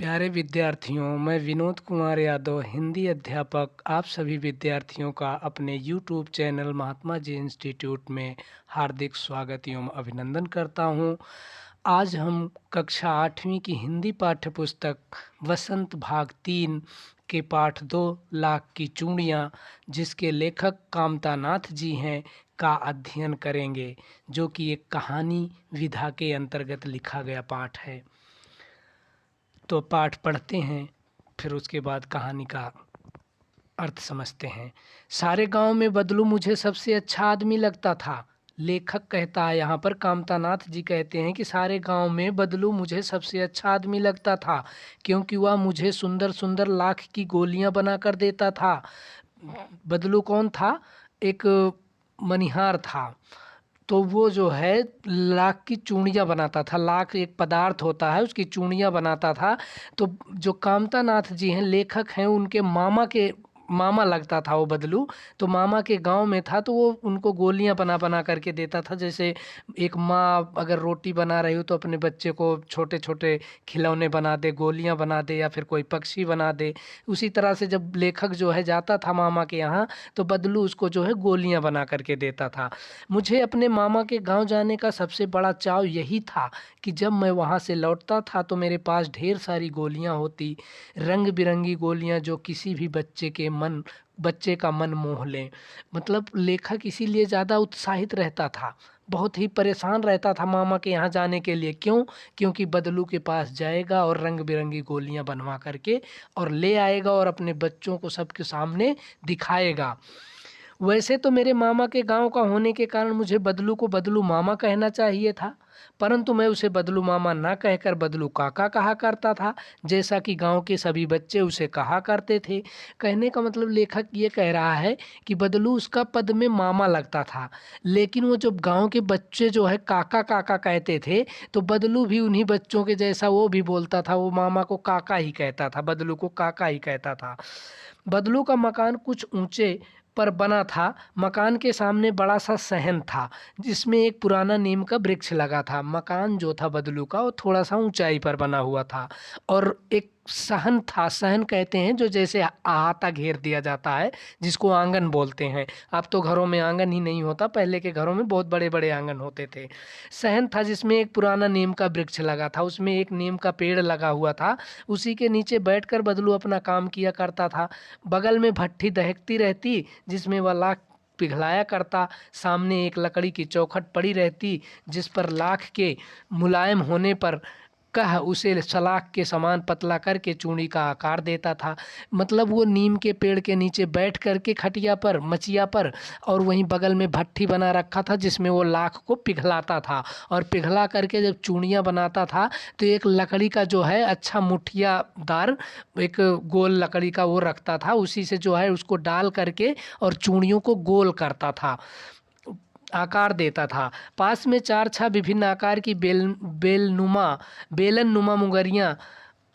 प्यारे विद्यार्थियों, मैं विनोद कुमार यादव, हिंदी अध्यापक, आप सभी विद्यार्थियों का अपने YouTube channel Mahatma ji institute में हार्दिक स्वागत एवं अभिनंदन करता हूं। आज हम कक्षा 8वीं की हिंदी पाठ्य पुस्तक वसंत भाग 3 के पाठ 2 लाख की चूड़ियाँ, जिसके लेखक कामता नाथ जी हैं, का अध्ययन करेंगे, जो कि एक कहानी विधा के अंतर्गत लिखा गया पाठ है। तो पाठ पढ़ते हैं, फिर उसके बाद कहानी का अर्थ समझते हैं। सारे गांव में बदलू मुझे सबसे अच्छा आदमी लगता था। लेखक कहता है, यहाँ पर कामतानाथ जी कहते हैं कि सारे गांव में बदलू मुझे सबसे अच्छा आदमी लगता था, क्योंकि वह मुझे सुंदर सुंदर लाख की गोलियां बना कर देता था। बदलू कौन था? एक मनिहार था। तो वो जो है लाख की चूड़ियाँ बनाता था। लाख एक पदार्थ होता है, उसकी चूड़ियाँ बनाता था। तो जो कामता नाथ जी हैं, लेखक हैं, उनके मामा लगता था वो बदलू। तो मामा के गांव में था, तो वो उनको गोलियां बना बना करके देता था। जैसे एक माँ अगर रोटी बना रही हो तो अपने बच्चे को छोटे छोटे खिलौने बना दे, गोलियां बना दे, या फिर कोई पक्षी बना दे। उसी तरह से जब लेखक जो है जाता था मामा के यहाँ, तो बदलू उसको जो है गोलियां बना करके देता था। मुझे अपने मामा के गांव जाने का सबसे बड़ा चाव यही था कि जब मैं वहां से लौटता था तो मेरे पास ढेर सारी गोलियां होती, रंग बिरंगी गोलियां, जो किसी भी बच्चे का मन मोह लें। मतलब लेखक इसीलिए ज़्यादा उत्साहित रहता था, बहुत ही परेशान रहता था मामा के यहाँ जाने के लिए। क्यों? क्योंकि बदलू के पास जाएगा और रंग बिरंगी गोलियां बनवा करके और ले आएगा और अपने बच्चों को सबके सामने दिखाएगा। वैसे तो मेरे मामा के गांव का होने के कारण मुझे बदलू को बदलू मामा कहना चाहिए था, परंतु मैं उसे बदलू मामा ना कहकर बदलू काका कहा करता था, जैसा कि गांव के सभी बच्चे उसे कहा करते थे। कहने का मतलब लेखक ये कह रहा है कि बदलू उसका पद में मामा लगता था, लेकिन वो जब गांव के बच्चे जो है काका काका कहते थे, तो बदलू भी उन्हीं बच्चों के जैसा वो भी बोलता था, वो मामा को काका ही कहता था, बदलू को काका ही कहता था। बदलू का मकान कुछ ऊंचे पर बना था। मकान के सामने बड़ा सा सहन था, जिसमें एक पुराना नीम का वृक्ष लगा था। मकान जो था बदलू का, वो थोड़ा सा ऊंचाई पर बना हुआ था। और एक सहन था, सहन कहते हैं जो जैसे अहाता घेर दिया जाता है, जिसको आंगन बोलते हैं। अब तो घरों में आंगन ही नहीं होता, पहले के घरों में बहुत बड़े बड़े आंगन होते थे। सहन था जिसमें एक पुराना नीम का वृक्ष लगा था, उसमें एक नीम का पेड़ लगा हुआ था। उसी के नीचे बैठकर बदलू अपना काम किया करता था। बगल में भट्ठी दहकती रहती, जिसमें वह लाख पिघलाया करता। सामने एक लकड़ी की चौखट पड़ी रहती, जिस पर लाख के मुलायम होने पर कह उसे सलाख के समान पतला करके चूड़ी का आकार देता था। मतलब वो नीम के पेड़ के नीचे बैठ करके खटिया पर, मचिया पर, और वहीं बगल में भट्ठी बना रखा था, जिसमें वो लाख को पिघलाता था। और पिघला करके जब चूड़ियाँ बनाता था, तो एक लकड़ी का जो है अच्छा मुठियादार एक गोल लकड़ी का वो रखता था, उसी से जो है उसको डाल करके और चूड़ियों को गोल करता था, आकार देता था। पास में 4-6 विभिन्न आकार की बेलन नुमा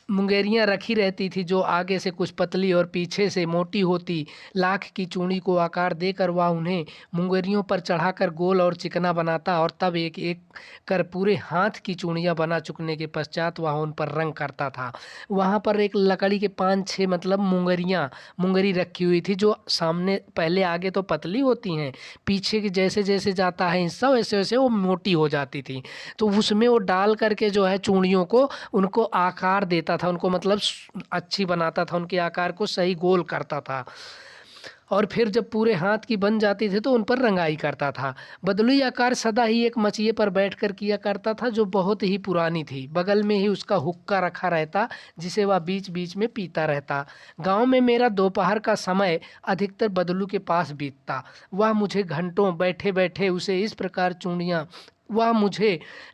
मुंगेरियाँ रखी रहती थी, जो आगे से कुछ पतली और पीछे से मोटी होती। लाख की चूड़ी को आकार देकर वह उन्हें मुंगेरियों पर चढ़ाकर गोल और चिकना बनाता, और तब एक एक कर पूरे हाथ की चूड़ियाँ बना चुकने के पश्चात वह उन पर रंग करता था। वहाँ पर एक लकड़ी के 5-6 मतलब मुंगरी रखी हुई थी, जो सामने पहले आगे तो पतली होती हैं, पीछे की जैसे जैसे जाता है हिस्सा वैसे वैसे वो मोटी हो जाती थी। तो उसमें वो डाल करके जो है चूड़ियों को, उनको आकार देता था, उनको मतलब अच्छी बनाता था, उनके आकार को सही गोल करता था। और फिर जब पूरे हाथ की बन जाती थी तो उन पर रंगाई करता था। बदलुई आकार सदा ही एक मचिए पर बैठकर किया करता था, जो बहुत ही पुरानी थी। बगल में ही उसका हुक्का रखा रहता, जिसे वह बीच बीच में पीता रहता। गांव में मेरा दोपहर का समय अधिकतर बदलू के पास बीतता। वह मुझे घंटों बैठे बैठे उसे इस प्रकार चूड़ियाँ वह मुझे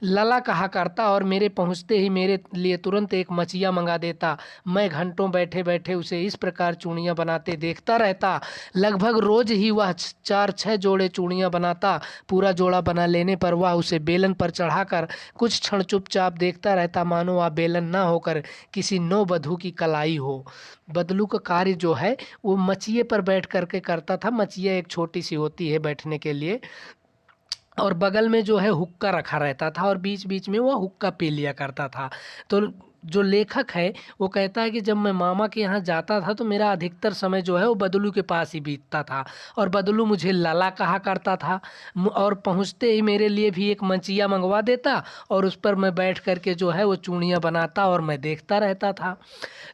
लला कहा करता, और मेरे पहुंचते ही मेरे लिए तुरंत एक मचिया मंगा देता। मैं घंटों बैठे बैठे उसे इस प्रकार चूड़ियाँ बनाते देखता रहता। लगभग रोज ही वह 4-6 जोड़े चूड़ियाँ बनाता। पूरा जोड़ा बना लेने पर वह उसे बेलन पर चढ़ाकर कुछ क्षण चुपचाप देखता रहता, मानो वह बेलन ना होकर किसी नौवधू की कलाई हो। बदलू का कार्य जो है वो मचिए पर बैठ करके करता था। मचिया एक छोटी सी होती है बैठने के लिए, और बगल में जो है हुक्का रखा रहता था, और बीच बीच में वो हुक्का पी लिया करता था। तो जो लेखक है वो कहता है कि जब मैं मामा के यहाँ जाता था तो मेरा अधिकतर समय जो है वो बदलू के पास ही बीतता था और बदलू मुझे लाला कहा करता था। और पहुँचते ही मेरे लिए भी एक मंचिया मंगवा देता और उस पर मैं बैठ कर के जो है वो चूड़ियाँ बनाता और मैं देखता रहता था।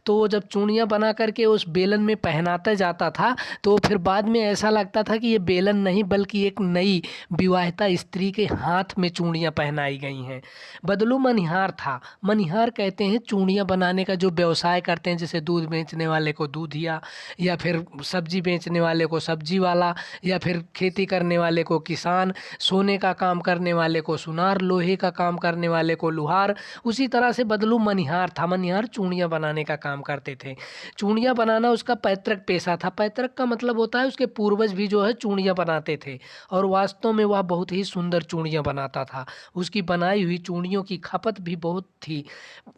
तो वो जब चूड़ियाँ बना कर के उस बेलन में पहनाता जाता था तो फिर बाद में ऐसा लगता था कि ये बेलन नहीं बल्कि एक नई विवाहिता स्त्री के हाथ में चूड़ियाँ पहनाई गई हैं। बदलू मनिहार था। मनिहार कहते हैं चूड़ियाँ बनाने का जो व्यवसाय करते हैं, जैसे दूध बेचने वाले को दूधिया, या फिर सब्जी बेचने वाले को सब्जी वाला, या फिर खेती करने वाले को किसान, सोने का काम करने वाले को सुनार, लोहे का काम करने वाले को लुहार। उसी तरह से बदलू मनिहार था। मनिहार चूड़ियाँ बनाने का काम करते थे। चूड़ियाँ बनाना उसका पैतृक पेशा था। पैतृक का मतलब होता है उसके पूर्वज भी जो है चूड़ियाँ बनाते थे और वास्तव में वह बहुत ही सुंदर चूड़ियाँ बनाता था। उसकी बनाई हुई चूड़ियों की खपत भी बहुत थी।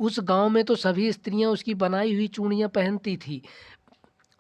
उस गांव में तो सभी स्त्रियां उसकी बनाई हुई चूड़ियाँ पहनती थी।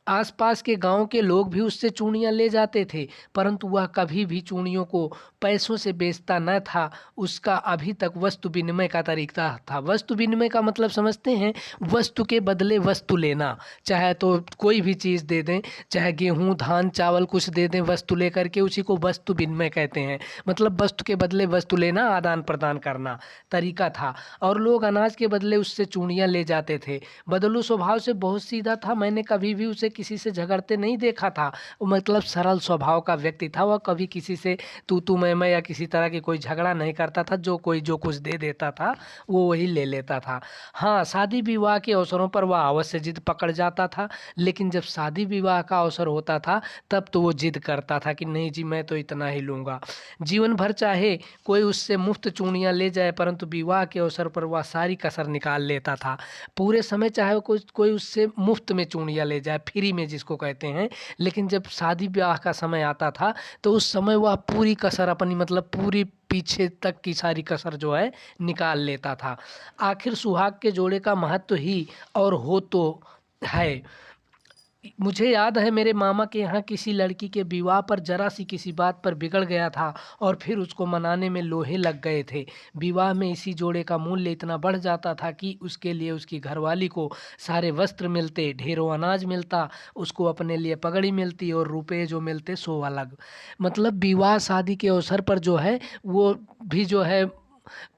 आसपास के गांव के लोग भी उससे चूड़ियाँ ले जाते थे, परंतु वह कभी भी चूड़ियों को पैसों से बेचता न था। उसका अभी तक वस्तु विनिमय का तरीका था। वस्तु विनिमय का मतलब समझते हैं? वस्तु के बदले वस्तु लेना। चाहे तो कोई भी चीज़ दे दें, चाहे गेहूँ धान चावल कुछ दे दें, वस्तु लेकर के, उसी को वस्तु विनिमय कहते हैं। मतलब वस्तु के बदले वस्तु लेना, आदान प्रदान करना तरीका था। और लोग अनाज के बदले उससे चूड़ियाँ ले जाते थे। बदलू स्वभाव से बहुत सीधा था। मैंने कभी भी उसे किसी से झगड़ते नहीं देखा था। वो मतलब सरल स्वभाव का व्यक्ति था। वह कभी किसी से तू मैं या किसी तरह की कोई झगड़ा नहीं करता था। जो कोई जो कुछ दे देता था वो वही ले लेता था। हाँ, शादी विवाह के अवसरों पर वह अवश्य जिद पकड़ जाता था, लेकिन जब शादी विवाह का अवसर होता था तब तो वो जिद करता था कि नहीं जी, मैं तो इतना ही लूँगा। जीवन भर चाहे कोई उससे मुफ्त चूड़ियाँ ले जाए, परंतु विवाह के अवसर पर वह सारी कसर निकाल लेता था। पूरे समय चाहे कोई उससे मुफ्त में चूड़ियाँ ले जाए, फ्री में जिसको कहते हैं, लेकिन जब शादी ब्याह का समय आता था तो उस समय वह पूरी कसर अपनी, मतलब पूरी पीछे तक की सारी कसर जो है निकाल लेता था। आखिर सुहाग के जोड़े का महत्व ही और हो तो है। मुझे याद है मेरे मामा के यहाँ किसी लड़की के विवाह पर जरा सी किसी बात पर बिगड़ गया था और फिर उसको मनाने में लोहे लग गए थे। विवाह में इसी जोड़े का मूल्य इतना बढ़ जाता था कि उसके लिए उसकी घरवाली को सारे वस्त्र मिलते, ढेरों अनाज मिलता, उसको अपने लिए पगड़ी मिलती और रुपए जो मिलते सो अलग। मतलब विवाह शादी के अवसर पर जो है वो भी जो है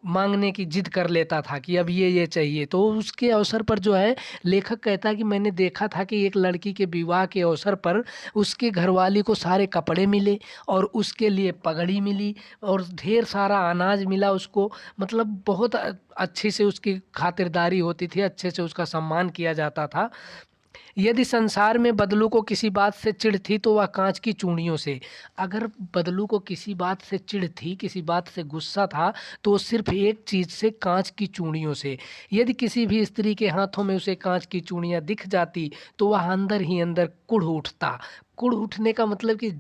मांगने की जिद कर लेता था कि अब ये चाहिए। तो उसके अवसर पर जो है लेखक कहता है कि मैंने देखा था कि एक लड़की के विवाह के अवसर पर उसके घरवाली को सारे कपड़े मिले और उसके लिए पगड़ी मिली और ढेर सारा अनाज मिला उसको। मतलब बहुत अच्छी से उसकी खातिरदारी होती थी, अच्छे से उसका सम्मान किया जाता था। यदि संसार में बदलू को किसी बात से चिढ़ थी तो वह कांच की चूड़ियों से। अगर बदलू को किसी बात से चिढ़ थी, किसी बात से गुस्सा था, तो वो सिर्फ एक चीज़ से, कांच की चूड़ियों से। यदि किसी भी स्त्री के हाथों में उसे कांच की चूड़ियाँ दिख जाती तो वह अंदर ही अंदर कुढ़ उठता। कुढ़ उठने का मतलब कि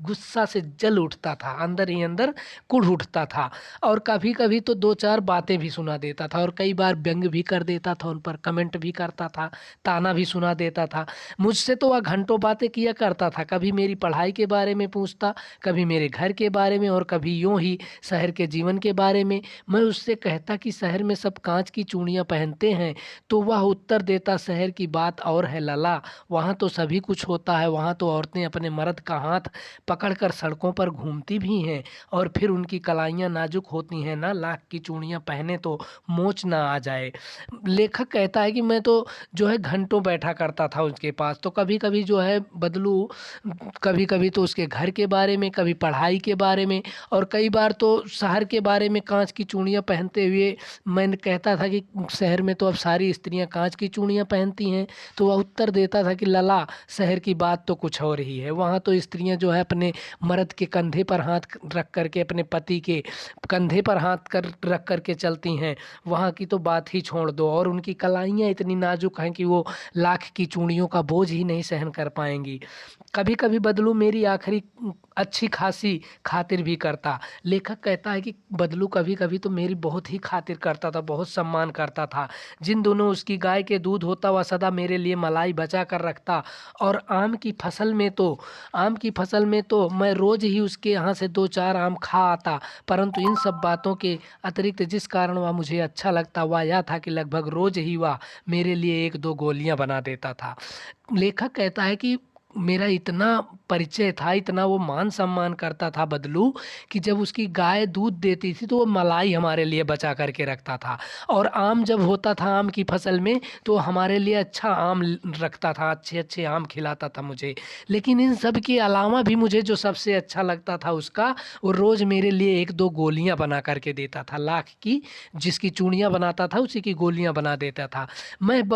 गुस्सा से जल उठता था, अंदर ही अंदर कुढ़ उठता था। और कभी कभी तो दो चार बातें भी सुना देता था और कई बार व्यंग भी कर देता था, उन पर कमेंट भी करता था, ताना भी सुना देता था। मुझसे तो वह घंटों बातें किया करता था। कभी मेरी पढ़ाई के बारे में पूछता, कभी मेरे घर के बारे में और कभी यूं ही शहर के जीवन के बारे में। मैं उससे कहता कि शहर में सब कांच की चूड़ियाँ पहनते हैं, तो वह उत्तर देता, शहर की बात और है लला, वहाँ तो सभी कुछ होता है। वहाँ तो औरतें अपने मर्द का हाथ पकड़कर सड़कों पर घूमती भी हैं और फिर उनकी कलाइयाँ नाजुक होती हैं ना, लाख की चूड़ियाँ पहने तो मोच ना आ जाए। लेखक कहता है कि मैं तो जो है घंटों बैठा करता था उसके पास। तो कभी कभी जो है बदलू, कभी कभी तो उसके घर के बारे में, कभी पढ़ाई के बारे में और कई बार तो शहर के बारे में कांच की चूड़ियाँ पहनते हुए मैंने कहता था कि शहर में तो अब सारी स्त्रियाँ कांच की चूड़ियाँ पहनती हैं। तो वह उत्तर देता था कि लला, शहर की बात तो कुछ और ही है। वहाँ तो स्त्रियाँ जो है अपने मर्द के कंधे पर हाथ रख करके, अपने पति के कंधे पर हाथ कर रख करके चलती हैं। वहाँ की तो बात ही छोड़ दो और उनकी कलाइयाँ इतनी नाजुक हैं कि वो लाख की चूड़ियों का बोझ ही नहीं सहन कर पाएंगी। कभी कभी बदलू मेरी आखिरी अच्छी खासी खातिर भी करता। लेखक कहता है कि बदलू कभी कभी तो मेरी बहुत ही खातिर करता था, बहुत सम्मान करता था। जिन दोनों उसकी गाय के दूध होता वह सदा मेरे लिए मलाई बचा कर रखता। और आम की फसल में तो मैं रोज़ ही उसके यहाँ से 2-4 आम खा आता, परंतु इन सब बातों के अतिरिक्त जिस कारण वह मुझे अच्छा लगता वह यह था कि लगभग रोज़ ही वह मेरे लिए 1-2 गोलियाँ बना देता था। लेखक कहता है कि मेरा इतना परिचय था, इतना वो मान-सम्मान करता था बदलू, कि जब उसकी गाय दूध देती थी तो वो मलाई हमारे लिए बचा कर के रखता था। और आम जब होता था आम की फसल में, तो हमारे लिए अच्छा आम रखता था, अच्छे-अच्छे आम खिलाता था मुझे। लेकिन इन सब के अलावा भी मुझे जो सबसे अच्छा लगता था उसका, वो रोज़ मेरे लिए 1-2 गोलियाँ बना कर के देता था। लाख की जिसकी चूड़ियाँ बनाता था उसी की गोलियाँ बना देता था। मैं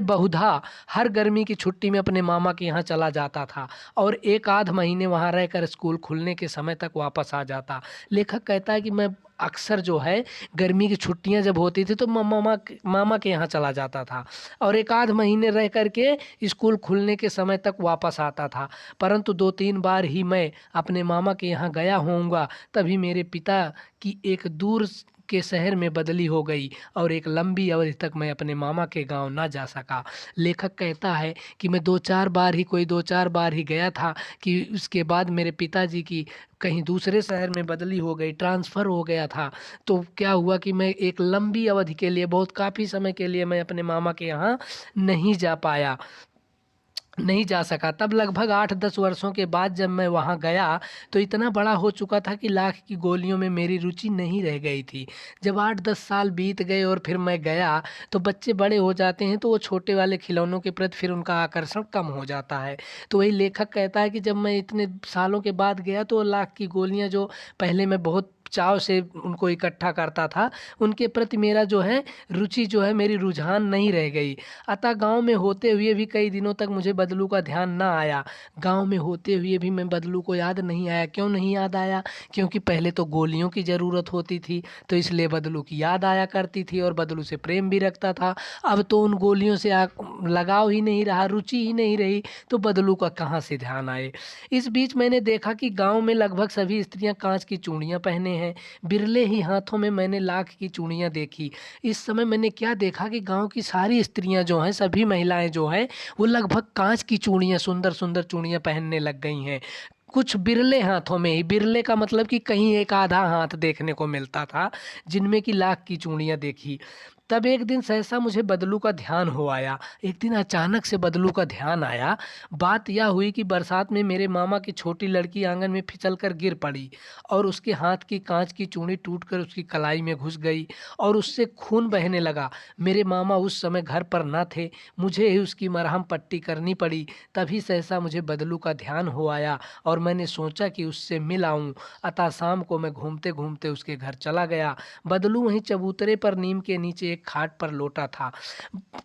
बहुधा हर गर्मी की छुट्टी में अपने मामा के यहाँ चला जाता था और 1 आध महीने वहाँ रहकर स्कूल खुलने के समय तक वापस आ जाता। लेखक कहता है कि मैं अक्सर जो है गर्मी की छुट्टियाँ जब होती थी तो मैं मामा के यहाँ चला जाता था और 1 आध महीने रह कर के स्कूल खुलने के समय तक वापस आता था। परंतु 2-3 बार ही मैं अपने मामा के यहाँ गया होऊँगा, तभी मेरे पिता की एक दूर के शहर में बदली हो गई और एक लंबी अवधि तक मैं अपने मामा के गाँव ना जा सका। लेखक कहता है कि मैं 2-4 बार ही गया था कि उसके बाद मेरे पिताजी की कहीं दूसरे शहर में बदली हो गई, ट्रांसफ़र हो गया था। तो क्या हुआ कि मैं एक लंबी अवधि के लिए, बहुत काफ़ी समय के लिए मैं अपने मामा के यहाँ नहीं जा सका। तब लगभग 8-10 वर्षों के बाद जब मैं वहाँ गया, तो इतना बड़ा हो चुका था कि लाख की गोलियों में मेरी रुचि नहीं रह गई थी। जब 8-10 साल बीत गए और फिर मैं गया, तो बच्चे बड़े हो जाते हैं तो वो छोटे वाले खिलौनों के प्रति फिर उनका आकर्षण कम हो जाता है। तो वही लेखक कहता है कि जब मैं इतने सालों के बाद गया तो लाख की गोलियाँ जो पहले मैं बहुत चाव से उनको इकट्ठा करता था, उनके प्रति मेरा जो है रुचि जो है, मेरी रुझान नहीं रह गई। अतः गाँव में होते हुए भी कई दिनों तक मुझे बदलू का ध्यान ना आया। गाँव में होते हुए भी मैं बदलू को याद नहीं आया। क्यों नहीं याद आया? क्योंकि पहले तो गोलियों की ज़रूरत होती थी, तो इसलिए बदलू की याद आया करती थी और बदलू से प्रेम भी रखता था। अब तो उन गोलियों से लगाव ही नहीं रहा, रुचि ही नहीं रही, तो बदलू का कहाँ से ध्यान आए। इस बीच मैंने देखा कि गाँव में लगभग सभी स्त्रियाँ काँच की चूड़ियाँ पहने हैं। बिरले ही हाथों में मैंने लाख की चूड़ियाँ देखी। इस समय मैंने क्या देखा कि गाँव की सारी स्त्रियाँ जो हैं, सभी महिलाएँ जो हैं, वो लगभग काँच की चूड़ियाँ, सुंदर-सुंदर चूड़ियाँ पहनने लग गई हैं। कुछ बिरले हाथों में ही, बिरले का मतलब कि कहीं एक आधा हाथ देखने को मिलता था, जिनमें कि लाख की चूड़ियाँ देखी। तब एक दिन सहसा मुझे बदलू का ध्यान हो आया। एक दिन अचानक से बदलू का ध्यान आया। बात यह हुई कि बरसात में मेरे मामा की छोटी लड़की आंगन में फिसल कर गिर पड़ी और उसके हाथ की काँच की चूड़ी टूटकर उसकी कलाई में घुस गई और उससे खून बहने लगा। मेरे मामा उस समय घर पर न थे, मुझे ही उसकी मरहम पट्टी करनी पड़ी। तभी सहसा मुझे बदलू का ध्यान हो आया और मैंने सोचा कि उससे मिल आऊँ। अतः शाम को मैं घूमते-घूमते उसके घर चला गया। बदलू वहीं चबूतरे पर नीम के नीचे एक खाट पर लोटा था।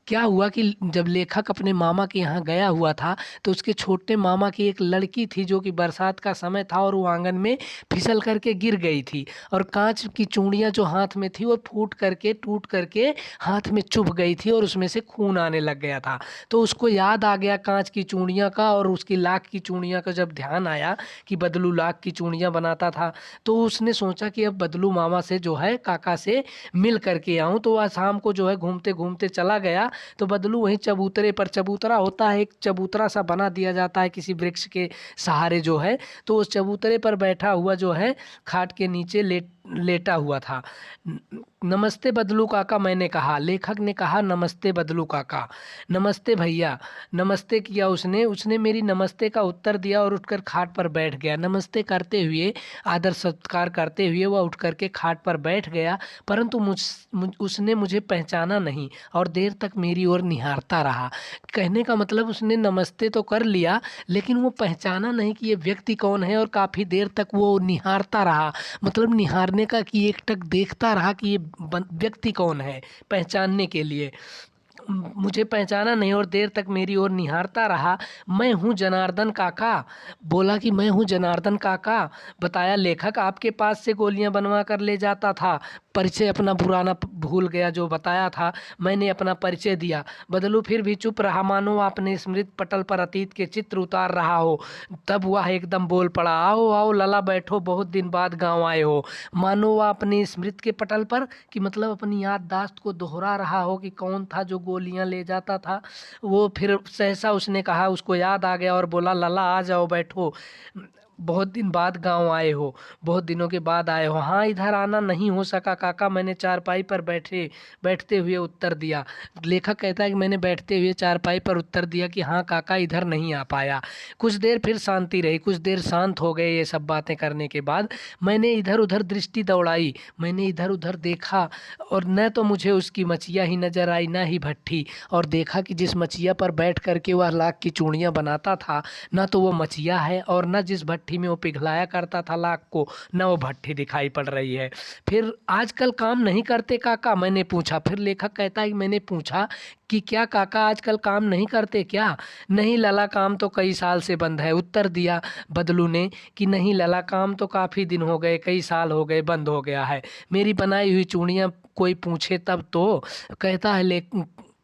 क्या हुआ कि जब लेखक अपने मामा के यहाँ गया हुआ था, तो उसके छोटे मामा की एक लड़की थी जो कि बरसात का समय था और वो आंगन में फिसल करके गिर गई थी और काँच की चूड़ियाँ जो हाथ में थी वो टूट करके हाथ में चुभ गई थी और उसमें से खून आने लग गया था। तो उसको याद आ गया काँच की चूड़ियाँ का और उसकी लाख की चूड़ियाँ का जब ध्यान आया कि बदलू लाख की चूड़ियाँ बनाता था, तो उसने सोचा कि अब बदलू मामा से जो है, काका से मिल करके आऊँ। तो वह शाम को जो है घूमते-घूमते चला गया, तो बदलू वहीं चबूतरे पर, चबूतरा होता है, एक चबूतरा सा बना दिया जाता है किसी वृक्ष के सहारे जो है, तो उस चबूतरे पर बैठा हुआ जो है, खाट के नीचे लेटा हुआ था। नमस्ते बदलू काका, मैंने कहा। लेखक ने कहा, नमस्ते बदलू काका। नमस्ते भैया। नमस्ते किया उसने। उसने मेरी नमस्ते का उत्तर दिया और उठकर खाट पर बैठ गया। नमस्ते करते हुए, आदर सत्कार करते हुए वह उठ कर के खाट पर बैठ गया, परंतु उसने मुझे पहचाना नहीं और देर तक मेरी ओर निहारता रहा। कहने का मतलब उसने नमस्ते तो कर लिया, लेकिन वो पहचाना नहीं कि ये व्यक्ति कौन है और काफ़ी देर तक वो निहारता रहा। मतलब निहारने का कि एकटक देखता रहा कि ये व्यक्ति कौन है, पहचानने के लिए। मुझे पहचाना नहीं और देर तक मेरी ओर निहारता रहा। मैं हूँ जनार्दन काका। बोला कि मैं हूँ जनार्दन काका। बताया लेखक, आपके पास से गोलियां बनवा कर ले जाता था। परिचय अपना पुराना भूल गया जो बताया था। मैंने अपना परिचय दिया। बदलू फिर भी चुप रहा, मानो अपने स्मृति पटल पर अतीत के चित्र उतार रहा हो। तब वह एकदम बोल पड़ा, आओ आओ लला, बैठो, बहुत दिन बाद गाँव आए हो। मानो वह अपनी स्मृति के पटल पर, कि मतलब अपनी याददाश्त को दोहरा रहा हो कि कौन था जो गोलियां ले जाता था। वो फिर सहसा उसने कहा, उसको याद आ गया और बोला, लला आ जाओ, बैठो। बहुत दिन बाद गाँव आए हो, बहुत दिनों के बाद आए हो। हाँ, इधर आना नहीं हो सका काका, मैंने चारपाई पर बैठते हुए उत्तर दिया। लेखक कहता है कि मैंने बैठते हुए चारपाई पर उत्तर दिया कि हाँ काका, इधर नहीं आ पाया। कुछ देर फिर शांति रही, कुछ देर शांत हो गए ये सब बातें करने के बाद। मैंने इधर उधर दृष्टि दौड़ाई, मैंने इधर उधर देखा और न तो मुझे उसकी मछिया ही नजर आई, न ही भट्ठी। और देखा कि जिस मछिया पर बैठ करके वह लाख की चूड़ियाँ बनाता था, न तो वो मछिया है, और न जिस भट्ठी में वो पिघलाया करता था लाख को, न वो भट्ठी दिखाई पड़ रही है। फिर आजकल काम नहीं करते काका, मैंने पूछा। फिर लेखक कहता है कि मैंने पूछा कि क्या काका आजकल काम नहीं करते क्या? नहीं लला, काम तो कई साल से बंद है, उत्तर दिया बदलू ने कि नहीं लला, काम तो काफ़ी दिन हो गए, कई साल हो गए, बंद हो गया है। मेरी बनाई हुई चूड़ियाँ कोई पूछे तब तो। कहता है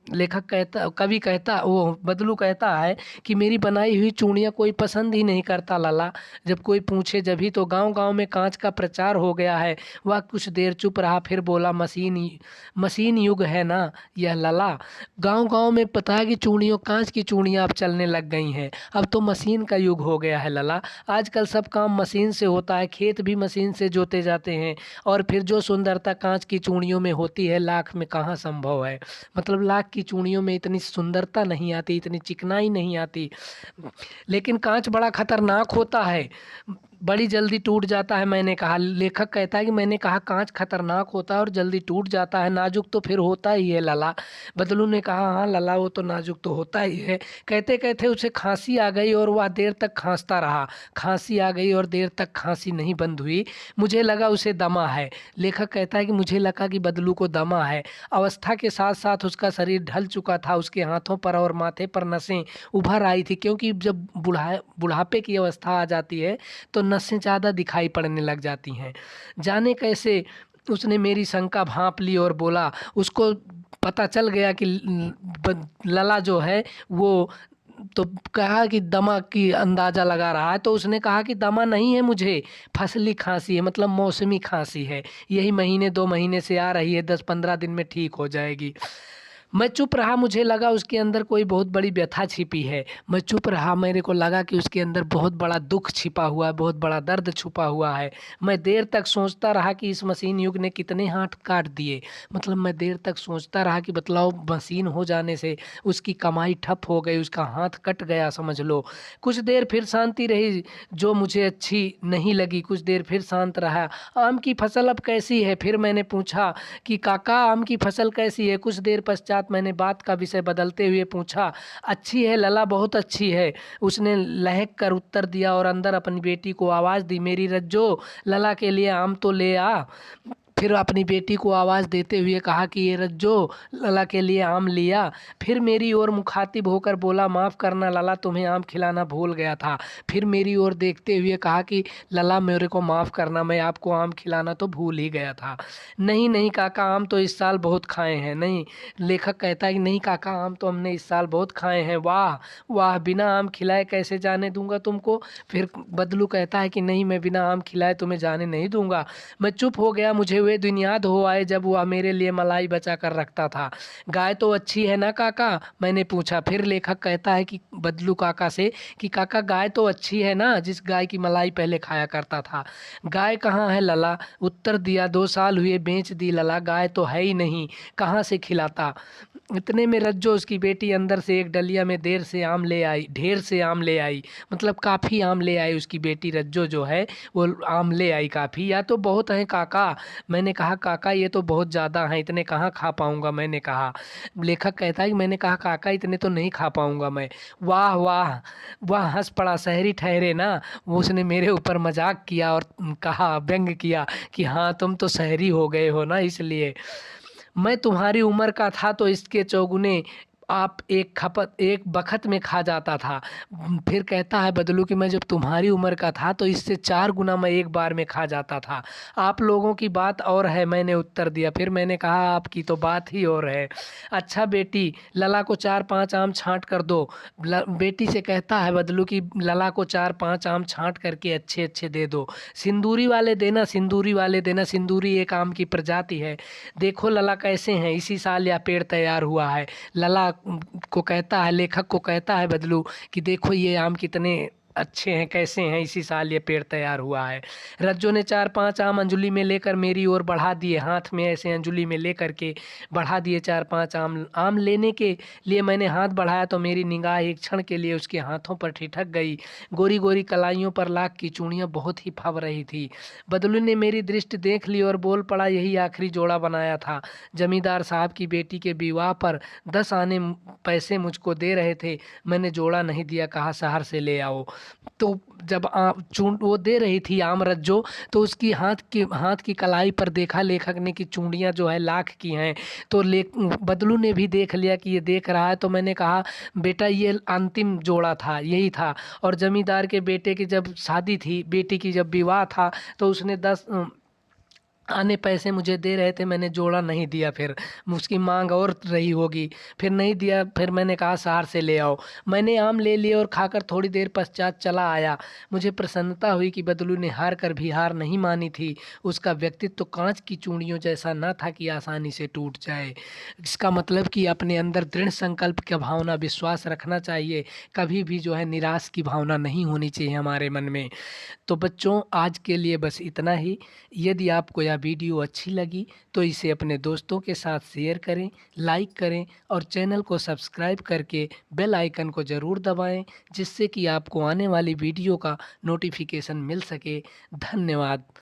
लेखक कहता, कवि कहता, वो बदलू कहता है कि मेरी बनाई हुई चूड़ियाँ कोई पसंद ही नहीं करता लला, जब कोई पूछे जभी तो। गांव-गांव में कांच का प्रचार हो गया है। वह कुछ देर चुप रहा, फिर बोला, मशीन युग है ना यह लला। गांव-गांव में पता है कि चूड़ियों, कांच की चूड़ियाँ अब चलने लग गई हैं। अब तो मशीन का युग हो गया है लला। आजकल सब काम मशीन से होता है, खेत भी मशीन से जोते जाते हैं। और फिर जो सुंदरता कांच की चूड़ियों में होती है, लाख में कहाँ संभव है। मतलब लाख की चूड़ियों में इतनी सुंदरता नहीं आती, इतनी चिकनाई नहीं आती। लेकिन कांच बड़ा खतरनाक होता है, बड़ी जल्दी टूट जाता है, मैंने कहा। लेखक कहता है कि मैंने कहा कांच खतरनाक होता है और जल्दी टूट जाता है, नाजुक तो फिर होता ही है लला। बदलू ने कहा, हाँ लला, वो तो नाजुक तो होता ही है। कहते कहते उसे खांसी आ गई और वह देर तक खांसता रहा। खांसी आ गई और देर तक खांसी नहीं बंद हुई। मुझे लगा उसे दमा है। लेखक कहता है कि मुझे लगा कि बदलू को दमा है। अवस्था के साथ साथ उसका शरीर ढल चुका था, उसके हाथों पर और माथे पर नसें उभर आई थी, क्योंकि जब बुढ़ापे की अवस्था आ जाती है तो नसें ज़्यादा दिखाई पड़ने लग जाती हैं। जाने कैसे उसने मेरी शंका भांप ली और बोला, उसको पता चल गया कि लला जो है वो, तो कहा कि दमा की अंदाज़ा लगा रहा है। तो उसने कहा कि दमा नहीं है मुझे, फसली खांसी है, मतलब मौसमी खांसी है, यही महीने 2 महीने से आ रही है, 10-15 दिन में ठीक हो जाएगी। मैं चुप रहा, मुझे लगा उसके अंदर कोई बहुत बड़ी व्यथा छिपी है। मैं चुप रहा, मेरे को लगा कि उसके अंदर बहुत बड़ा दुख छिपा हुआ है, बहुत बड़ा दर्द छुपा हुआ है। मैं देर तक सोचता रहा कि इस मशीन युग ने कितने हाथ काट दिए। मतलब मैं देर तक सोचता रहा कि बतलाओ, मशीन हो जाने से उसकी कमाई ठप हो गई, उसका हाथ कट गया समझ लो। कुछ देर फिर शांति रही, जो मुझे अच्छी नहीं लगी। कुछ देर फिर शांत रहा। आम की फसल अब कैसी है? फिर मैंने पूछा कि काका आम की फसल कैसी है? कुछ देर पश्चात मैंने बात का विषय बदलते हुए पूछा, अच्छी है लला, बहुत अच्छी है। उसने लहक कर उत्तर दिया और अंदर अपनी बेटी को आवाज़ दी, मेरी रज्जो, लला के लिए आम तो ले आ। फिर अपनी बेटी को आवाज़ देते हुए कहा कि ये रज्जो, लला के लिए आम लिया। फिर मेरी ओर मुखातिब होकर बोला, माफ़ करना लला, तुम्हें आम खिलाना भूल गया था। फिर मेरी ओर देखते हुए कहा कि लला, मेरे को माफ़ करना, मैं आपको आम खिलाना तो भूल ही गया था। नहीं नहीं काका, आम तो इस साल बहुत खाए हैं। नहीं, लेखक कहता है कि नहीं काका, आम तो हमने इस साल बहुत खाए हैं। वाह वाह, बिना आम खिलाए कैसे जाने दूंगा तुमको? फिर बदलू कहता है कि नहीं, मैं बिना आम खिलाए तुम्हें जाने नहीं दूंगा। मैं चुप हो गया, मुझे वे दिन याद हो आए जब वह मेरे लिए मलाई बचा कर रखता था। गाय तो अच्छी है ना काका? मैंने पूछा। फिर लेखक कहता है कि बदलू काका से कि काका, गाय तो अच्छी है ना, जिस गाय की मलाई पहले खाया करता था? गाय कहाँ है लला? उत्तर दिया, 2 साल हुए बेच दी लला, गाय तो है ही नहीं, कहाँ से खिलाता? इतने में रज्जो, उसकी बेटी, अंदर से एक डलिया में ढेर से आम ले आई। मतलब काफ़ी आम ले आई उसकी बेटी रज्जो जो है, वो आम ले आई काफ़ी। या तो बहुत हैं काका। मैंने कहा काका, ये तो बहुत ज़्यादा हैं, इतने कहाँ खा पाऊँगा, मैंने कहा। लेखक कहता है कि मैंने कहा काका, इतने तो नहीं खा पाऊँगा मैं। वाह वाह, वह हंस पड़ा, शहरी ठहरे ना। वो उसने मेरे ऊपर मजाक किया और कहा, व्यंग किया कि हाँ तुम तो शहरी हो गए हो ना, इसलिए। मैं तुम्हारी उम्र का था तो इसके चौगुने आप एक बखत में खा जाता था। फिर कहता है बदलू कि मैं जब तुम्हारी उम्र का था तो इससे 4 गुना मैं एक बार में खा जाता था। आप लोगों की बात और है, मैंने उत्तर दिया। फिर मैंने कहा, आपकी तो बात ही और है। अच्छा बेटी, लला को 4-5 आम छाँट कर दो। बेटी से कहता है बदलू कि लला को 4-5 आम छाँट करके अच्छे अच्छे दे दो। सिंदूरी वाले देना, सिंदूरी वाले देना। सिंदूरी एक आम की प्रजाति है। देखो लला कैसे हैं, इसी साल यह पेड़ तैयार हुआ है। लला को कहता है, लेखक को कहता है बदलू कि देखो ये आम कितने अच्छे हैं, कैसे हैं, इसी साल ये पेड़ तैयार हुआ है। रज्जो ने 4-5 आम अंजुली में लेकर मेरी ओर बढ़ा दिए, हाथ में ऐसे अंजुली में लेकर के बढ़ा दिए 4-5 आम। आम लेने के लिए मैंने हाथ बढ़ाया तो मेरी निगाह एक क्षण के लिए उसके हाथों पर ठिठक गई। गोरी गोरी कलाइयों पर लाख की चूड़ियाँ बहुत ही फब रही थी। बदलू ने मेरी दृष्टि देख ली और बोल पड़ा, यही आखिरी जोड़ा बनाया था। जमींदार साहब की बेटी के विवाह पर 10 आने पैसे मुझको दे रहे थे, मैंने जोड़ा नहीं दिया, कहा शहर से ले आओ। तो जब चूं वो दे रही थी आम रज्जो, तो उसकी हाथ की कलाई पर देखा लेखक ने कि चूड़ियाँ जो है लाख की हैं। तो ले बदलू ने भी देख लिया कि ये देख रहा है, तो मैंने कहा बेटा ये अंतिम जोड़ा था, यही था। और जमींदार के बेटे की जब शादी थी, बेटी की जब विवाह था, तो उसने 10 आने पैसे मुझे दे रहे थे, मैंने जोड़ा नहीं दिया। फिर उसकी मांग और रही होगी, फिर नहीं दिया। फिर मैंने कहा शहर से ले आओ। मैंने आम ले लिए और खाकर थोड़ी देर पश्चात चला आया। मुझे प्रसन्नता हुई कि बदलू ने हार कर भी हार नहीं मानी थी। उसका व्यक्तित्व तो कांच की चूड़ियों जैसा न था कि आसानी से टूट जाए। इसका मतलब कि अपने अंदर दृढ़ संकल्प की भावना, विश्वास रखना चाहिए। कभी भी जो है निराश की भावना नहीं होनी चाहिए हमारे मन में। तो बच्चों, आज के लिए बस इतना ही। यदि आपको यह वीडियो अच्छी लगी तो इसे अपने दोस्तों के साथ शेयर करें, लाइक करें और चैनल को सब्सक्राइब करके बेल आइकन को ज़रूर दबाएं, जिससे कि आपको आने वाली वीडियो का नोटिफिकेशन मिल सके। धन्यवाद।